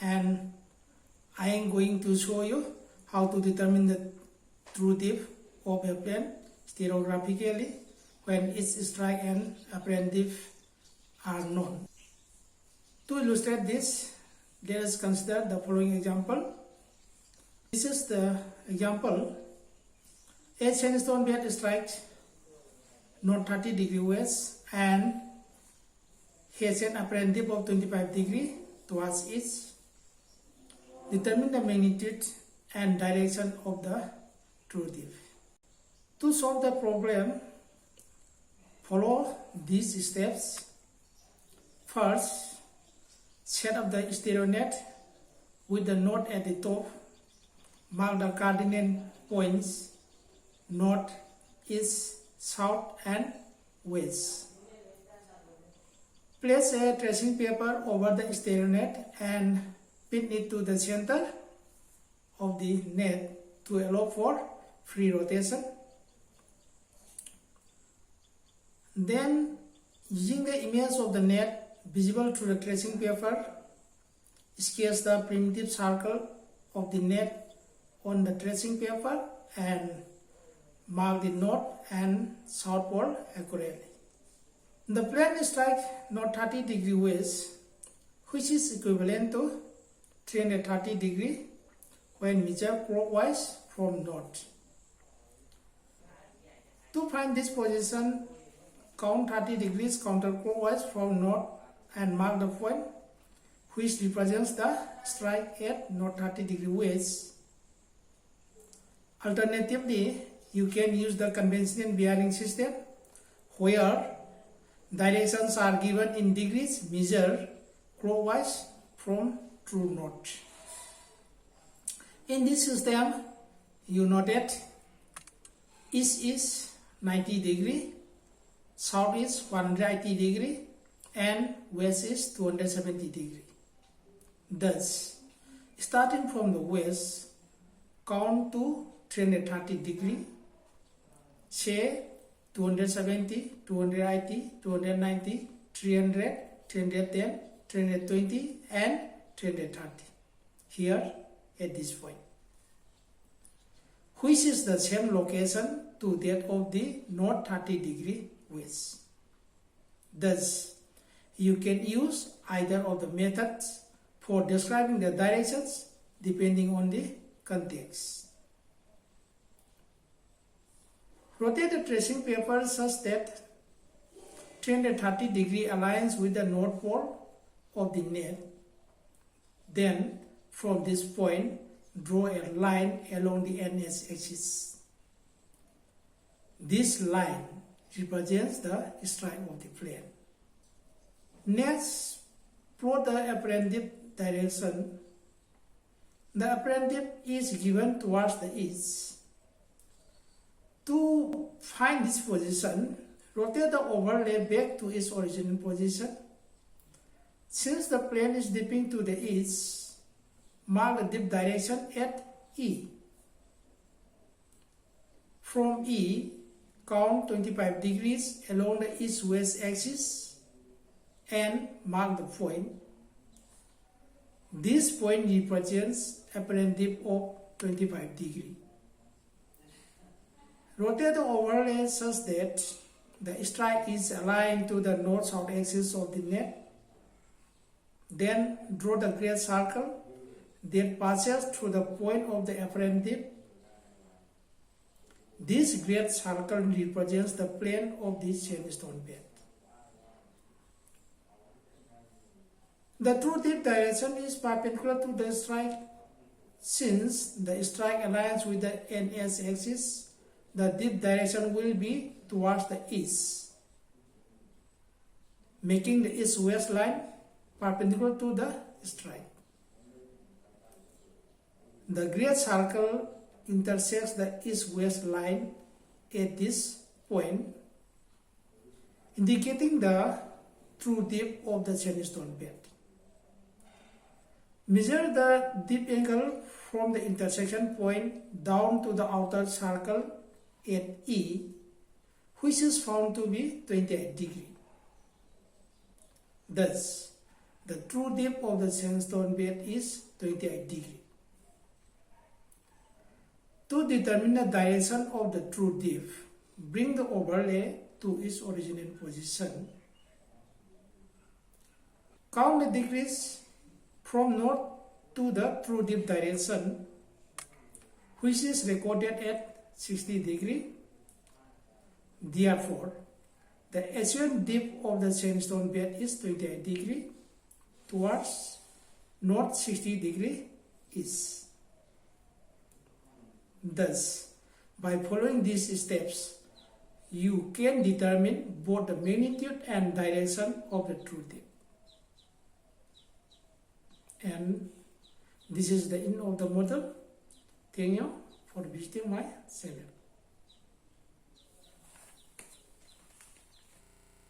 and I am going to show you how to determine the true depth of a plane stereographically when its strike and apparent depth are known. To illustrate this, let us consider the following example. This is the example. A sandstone bed strikes north 30 degree west and has an apparent depth of 25 degree towards east. Determine the magnitude and direction of the true depth. To solve the problem, follow these steps. First, set up the stereo net with the node at the top. Mark the coordinate points north, east, south and west. Place a tracing paper over the stereo net and pin it to the center of the net to allow for free rotation. Then, using the image of the net visible through the tracing paper, sketch the primitive circle of the net on the tracing paper and mark the north and south pole accurately. The plane strikes north 30 degree west, which is equivalent to 330 degree when measured clockwise from north. To find this position, count 30 degrees counterclockwise from north and mark the point which represents the strike at north 30 degree west. Alternatively, you can use the conventional bearing system where directions are given in degrees measured clockwise from true north. In this system, you note that east is 90 degree, south is 180 degree and west is 270 degree. Thus, starting from the west, count to 330 degree, say 270, 280, 290, 300, 310, 320 and 330 here at this point, which is the same location to that of the north 30 degree west. Thus, you can use either of the methods for describing the directions depending on the context. Rotate the tracing paper such that 330 degree aligns with the north pole of the net. Then, from this point, draw a line along the NS axis. This line represents the strike of the plane. Next, plot the apparent depth direction. The apparent depth is given towards the east. To find this position, rotate the overlay back to its original position. Since the plane is dipping to the east, mark the dip direction at E. From E, count 25 degrees along the east-west axis and mark the point. This point represents apparent dip of 25 degrees. Rotate the overlay such that the strike is aligned to the north-south axis of the net. Then draw the great circle that passes through the point of the apparent dip. This great circle represents the plane of the sandstone bed. The true dip direction is perpendicular to the strike. Since the strike aligns with the NS axis, the dip direction will be towards the east, making the east-west line perpendicular to the strike. The great circle intersects the east-west line at this point, indicating the true depth of the sandstone bed. Measure the dip angle from the intersection point down to the outer circle at E, which is found to be 28 degrees. Thus, the true depth of the sandstone bed is 28 degrees. To determine the direction of the true depth, bring the overlay to its original position. Count the degrees from north to the true depth direction, which is recorded at 60 degrees. Therefore, the assumed depth of the sandstone bed is 28 degrees towards north 60 degrees east. Thus, by following these steps, you can determine both the magnitude and direction of the true depth. And this is the end of the model. Thank you for visiting my channel.